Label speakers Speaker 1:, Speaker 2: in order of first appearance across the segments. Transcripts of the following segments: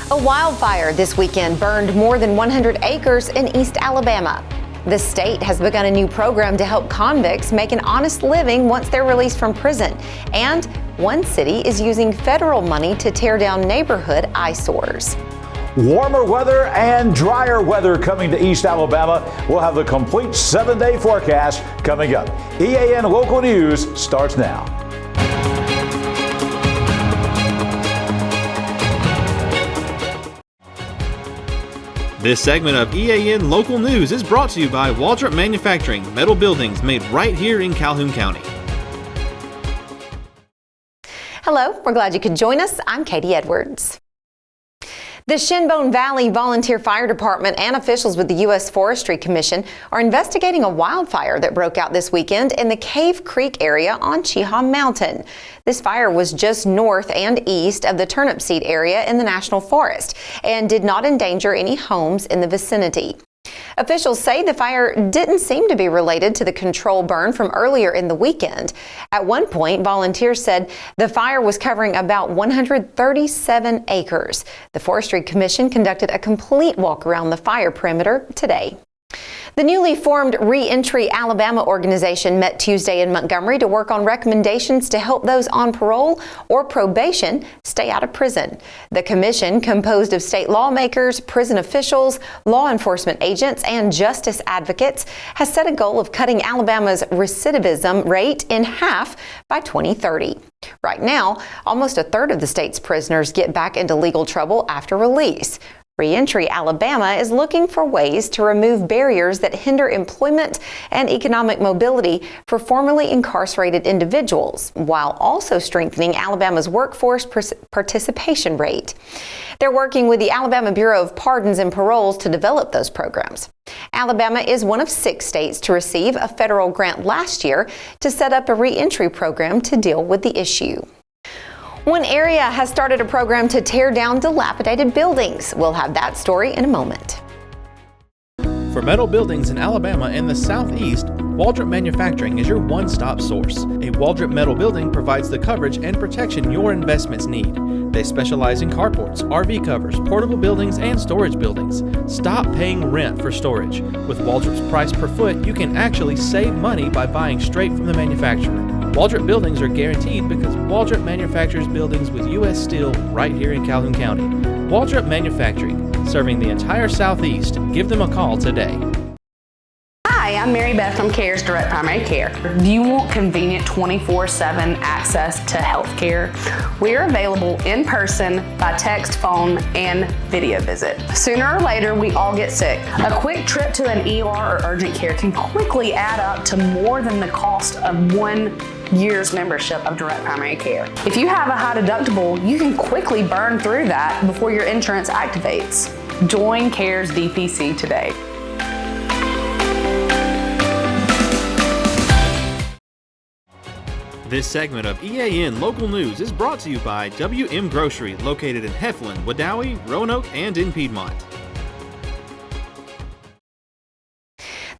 Speaker 1: A wildfire this weekend burned more than 100 acres in East Alabama. The state has begun a new program to help convicts make an honest living once they're released from prison. And one city is using federal money to tear down neighborhood eyesores.
Speaker 2: Warmer weather and drier weather coming to East Alabama. We'll have the complete 7-day forecast coming up. EAN Local News starts now.
Speaker 3: This segment of EAN Local News is brought to you by Waldrop Manufacturing, metal buildings made right here in Calhoun County.
Speaker 1: Hello, we're glad you could join us. I'm Katie Edwards. The Shinbone Valley Volunteer Fire Department and officials with the U.S. Forestry Commission are investigating a wildfire that broke out this weekend in the Cave Creek area on Cheaha Mountain. This fire was just north and east of the turnip seed area in the National Forest and did not endanger any homes in the vicinity. Officials say the fire didn't seem to be related to the control burn from earlier in the weekend. At one point, volunteers said the fire was covering about 137 acres. The Forestry Commission conducted a complete walk around the fire perimeter today. The newly formed Reentry Alabama organization met Tuesday in Montgomery to work on recommendations to help those on parole or probation stay out of prison. The commission, composed of state lawmakers, prison officials, law enforcement agents, and justice advocates, has set a goal of cutting Alabama's recidivism rate in half by 2030. Right now, almost a third of the state's prisoners get back into legal trouble after release. Reentry Alabama is looking for ways to remove barriers that hinder employment and economic mobility for formerly incarcerated individuals, while also strengthening Alabama's workforce participation rate. They're working with the Alabama Bureau of Pardons and Paroles to develop those programs. Alabama is one of 6 states to receive a federal grant last year to set up a reentry program to deal with the issue. One area has started a program to tear down dilapidated buildings. We'll have that story in a moment.
Speaker 3: For metal buildings in Alabama and the Southeast, Waldrop Manufacturing is your one-stop source. A Waldrop metal building provides the coverage and protection your investments need. They specialize in carports, RV covers, portable buildings, and storage buildings. Stop paying rent for storage. With Waldrop's price per foot, you can actually save money by buying straight from the manufacturer. Waldrop buildings are guaranteed because Waldrop manufactures buildings with U.S. steel right here in Calhoun County. Waldrop Manufacturing, serving the entire Southeast. Give them a call today.
Speaker 4: Hi, I'm Mary Beth from CARES Direct Primary Care. Do you want convenient 24/7 access to health care? We're available in person, by text, phone, and video visit. Sooner or later, we all get sick. A quick trip to an ER or urgent care can quickly add up to more than the cost of 1 year's membership of Direct Primary Care. If you have a high deductible, you can quickly burn through that before your insurance activates. Join CARES DPC today.
Speaker 3: This segment of EAN Local News is brought to you by WM Grocery, located in Heflin, Wadowee, Roanoke, and in Piedmont.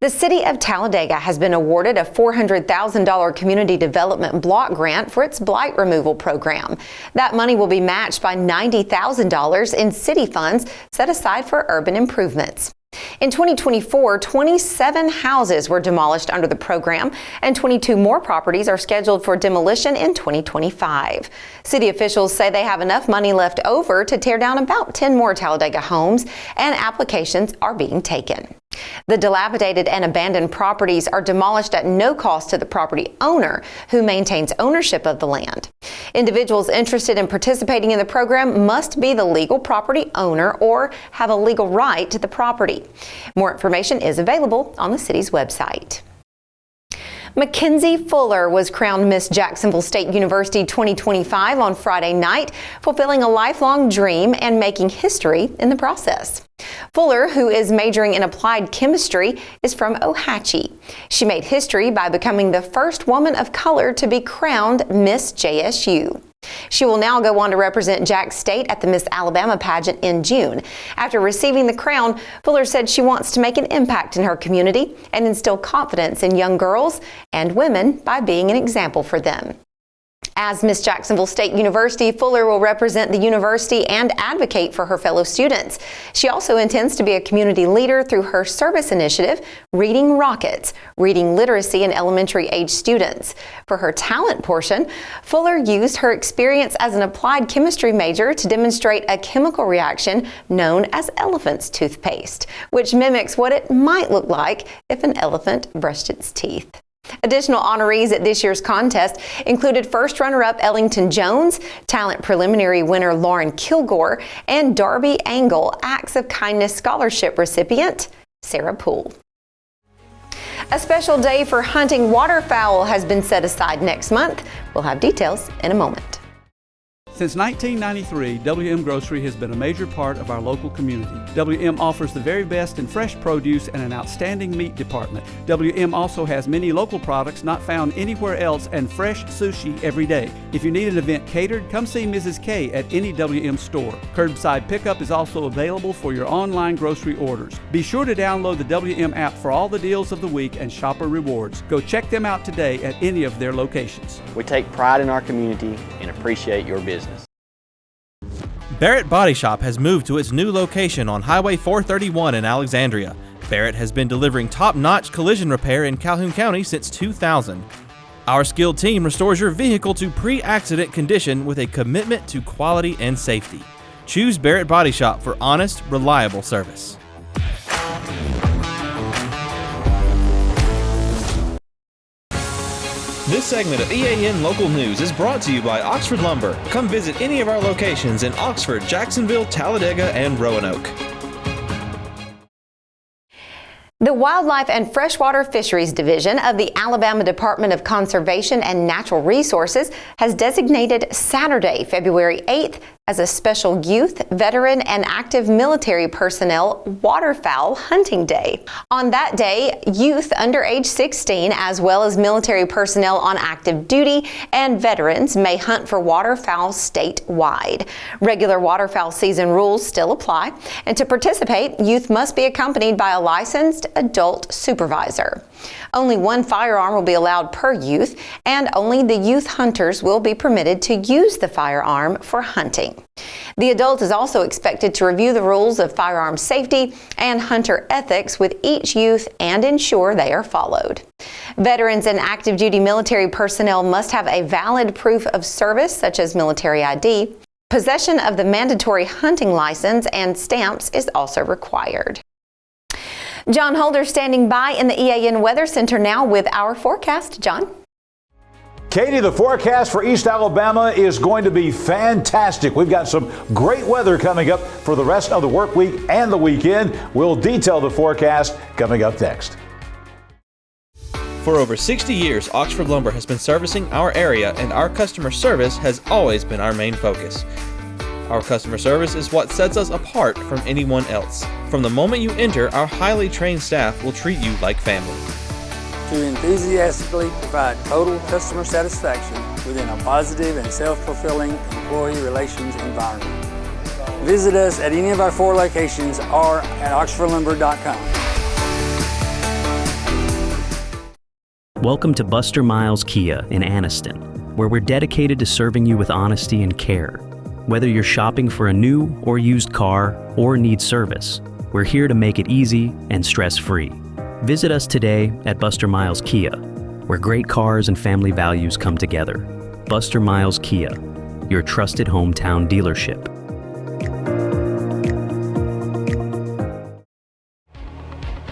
Speaker 1: The city of Talladega has been awarded a $400,000 community development block grant for its blight removal program. That money will be matched by $90,000 in city funds set aside for urban improvements. In 2024, 27 houses were demolished under the program, and 22 more properties are scheduled for demolition in 2025. City officials say they have enough money left over to tear down about 10 more Talladega homes, and applications are being taken. The dilapidated and abandoned properties are demolished at no cost to the property owner, who maintains ownership of the land. Individuals interested in participating in the program must be the legal property owner or have a legal right to the property. More information is available on the city's website. Mackenzie Fuller was crowned Miss Jacksonville State University 2025 on Friday night, fulfilling a lifelong dream and making history in the process. Fuller, who is majoring in applied chemistry, is from Ohatchee. She made history by becoming the first woman of color to be crowned Miss JSU. She will now go on to represent Jack State at the Miss Alabama pageant in June. After receiving the crown, Fuller said she wants to make an impact in her community and instill confidence in young girls and women by being an example for them. As Miss Jacksonville State University, Fuller will represent the university and advocate for her fellow students. She also intends to be a community leader through her service initiative, Reading Rockets, reading literacy in elementary age students. For her talent portion, Fuller used her experience as an applied chemistry major to demonstrate a chemical reaction known as elephant's toothpaste, which mimics what it might look like if an elephant brushed its teeth. Additional honorees at this year's contest included first runner-up Ellington Jones, talent preliminary winner Lauren Kilgore, and Darby Angle Acts of Kindness Scholarship recipient Sarah Poole. A special day for hunting waterfowl has been set aside next month. We'll have details in a moment.
Speaker 5: Since 1993, WM Grocery has been a major part of our local community. WM offers the very best in fresh produce and an outstanding meat department. WM also has many local products not found anywhere else and fresh sushi every day. If you need an event catered, come see Mrs. K at any WM store. Curbside pickup is also available for your online grocery orders. Be sure to download the WM app for all the deals of the week and shopper rewards. Go check them out today at any of their locations.
Speaker 6: We take pride in our community and appreciate your business.
Speaker 3: Barrett Body Shop has moved to its new location on Highway 431 in Alexandria. Barrett has been delivering top-notch collision repair in Calhoun County since 2000. Our skilled team restores your vehicle to pre-accident condition with a commitment to quality and safety. Choose Barrett Body Shop for honest, reliable service. This segment of EAN Local News is brought to you by Oxford Lumber. Come visit any of our locations in Oxford, Jacksonville, Talladega, and Roanoke.
Speaker 1: The Wildlife and Freshwater Fisheries Division of the Alabama Department of Conservation and Natural Resources has designated Saturday, February 8th, as a special youth, veteran, and active military personnel waterfowl hunting day. On that day, youth under age 16, as well as military personnel on active duty and veterans may hunt for waterfowl statewide. Regular waterfowl season rules still apply, and to participate, youth must be accompanied by a licensed adult supervisor. Only one firearm will be allowed per youth, and only the youth hunters will be permitted to use the firearm for hunting. The adult is also expected to review the rules of firearm safety and hunter ethics with each youth and ensure they are followed. Veterans and active duty military personnel must have a valid proof of service, such as military ID. Possession of the mandatory hunting license and stamps is also required. John Holder standing by in the EAN Weather Center now with our forecast. John?
Speaker 2: Katie, the forecast for East Alabama is going to be fantastic. We've got some great weather coming up for the rest of the work week and the weekend. We'll detail the forecast coming up next.
Speaker 3: For over 60 years, Oxford Lumber has been servicing our area, and our customer service has always been our main focus. Our customer service is what sets us apart from anyone else. From the moment you enter, our highly trained staff will treat you like family.
Speaker 7: To enthusiastically provide total customer satisfaction within a positive and self-fulfilling employee relations environment. Visit us at any of our 4 locations or at oxfordlumber.com.
Speaker 8: Welcome to Buster Miles Kia in Anniston, where we're dedicated to serving you with honesty and care. Whether you're shopping for a new or used car or need service, we're here to make it easy and stress-free. Visit us today at Buster Miles Kia, where great cars and family values come together. Buster Miles Kia, your trusted hometown dealership.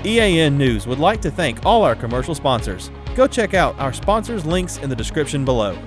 Speaker 3: EAN News would like to thank all our commercial sponsors. Go check out our sponsors' links in the description below.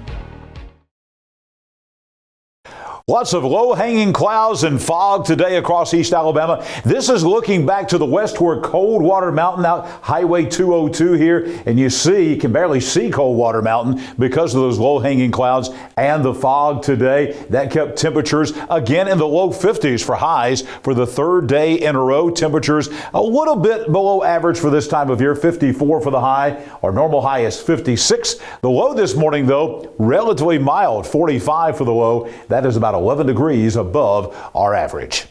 Speaker 2: Lots of low-hanging clouds and fog today across East Alabama. This is looking back to the west toward Coldwater Mountain, out Highway 202 here, and you can barely see Coldwater Mountain because of those low-hanging clouds and the fog today. That kept temperatures again in the low 50s for highs for the 3rd day in a row. Temperatures a little bit below average for this time of year, 54 for the high. Our normal high is 56. The low this morning, though, relatively mild, 45 for the low. That is about 11 degrees above our average.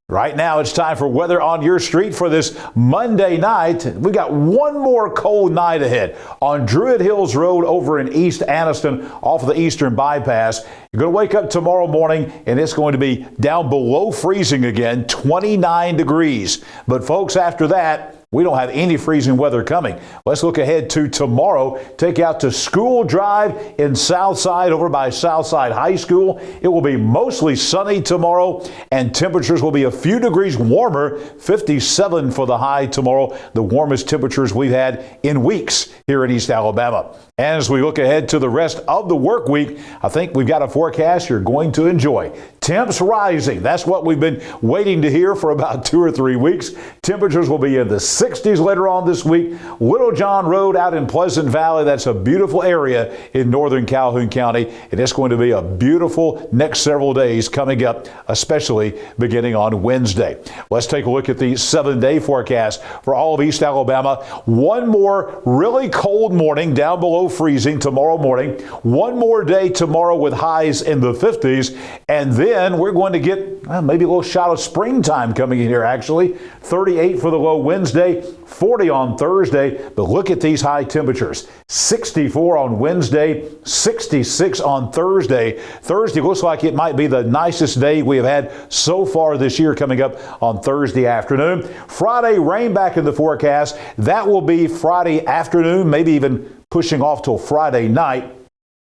Speaker 2: Right now, it's time for weather on your street for this Monday night. We got one more cold night ahead on Druid Hills Road over in East Anniston off of the Eastern Bypass. You're going to wake up tomorrow morning and it's going to be down below freezing again, 29 degrees. But folks, after that, we don't have any freezing weather coming. Let's look ahead to tomorrow. Take you out to School Drive in Southside over by Southside High School. It will be mostly sunny tomorrow and temperatures will be a few degrees warmer, 57 for the high tomorrow, the warmest temperatures we've had in weeks here in East Alabama. And as we look ahead to the rest of the work week, I think we've got a forecast you're going to enjoy. Temps rising. That's what we've been waiting to hear for about 2 or 3 weeks. Temperatures will be in the 60s later on this week. Little John Road out in Pleasant Valley, that's a beautiful area in northern Calhoun County, and it's going to be a beautiful next several days coming up, especially beginning on Wednesday. Let's take a look at the 7-day forecast for all of East Alabama. One more really cold morning down below freezing tomorrow morning. One more day tomorrow with highs in the 50s, and then we're going to get maybe a little shot of springtime coming in here actually. 38 for the low Wednesday, 40 on Thursday, but look at these high temperatures. 64 on Wednesday, 66 on Thursday. Thursday looks like it might be the nicest day we have had so far this year coming up on Thursday afternoon. Friday, rain back in the forecast. That will be Friday afternoon, maybe even pushing off till Friday night.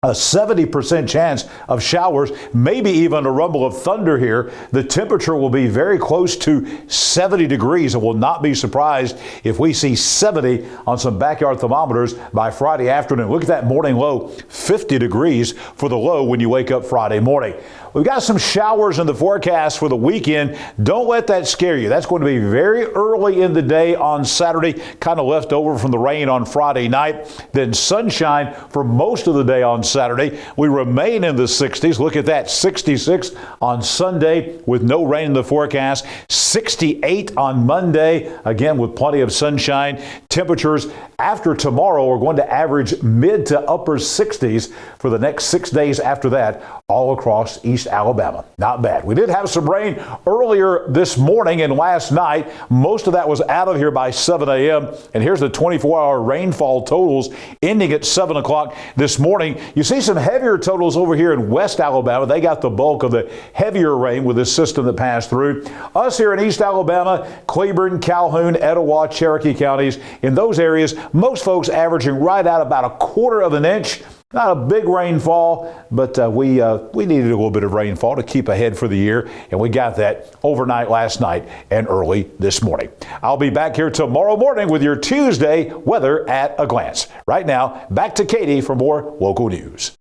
Speaker 2: A 70% chance of showers, maybe even a rumble of thunder here. The temperature will be very close to 70 degrees. I will not be surprised if we see 70 on some backyard thermometers by Friday afternoon. Look at that morning low, 50 degrees for the low when you wake up Friday morning. We've got some showers in the forecast for the weekend. Don't let that scare you. That's going to be very early in the day on Saturday, kind of left over from the rain on Friday night. Then sunshine for most of the day on Saturday. We remain in the 60s. Look at that, 66 on Sunday with no rain in the forecast. 68 on Monday, again with plenty of sunshine. Temperatures after tomorrow are going to average mid to upper 60s for the next 6 days after that, all across East Alabama. Not bad. We did have some rain earlier this morning and last night. Most of that was out of here by 7 a.m. And here's the 24-hour rainfall totals ending at 7 o'clock this morning. You see some heavier totals over here in West Alabama. They got the bulk of the heavier rain with this system that passed through. Us here in East Alabama, Cleburne, Calhoun, Etowah, Cherokee counties, in those areas, most folks averaging right out about 1/4 of an inch. Not a big rainfall, but we needed a little bit of rainfall to keep ahead for the year, and we got that overnight last night and early this morning. I'll be back here tomorrow morning with your Tuesday weather at a glance. Right now, back to Katie for more local news.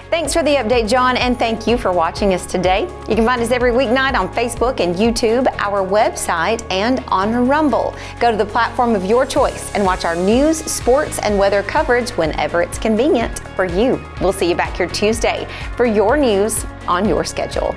Speaker 1: Thanks for the update, John, and thank you for watching us today. You can find us every weeknight on Facebook and YouTube, our website, and on Rumble. Go to the platform of your choice and watch our news, sports, and weather coverage whenever it's convenient for you. We'll see you back here Tuesday for your news on your schedule.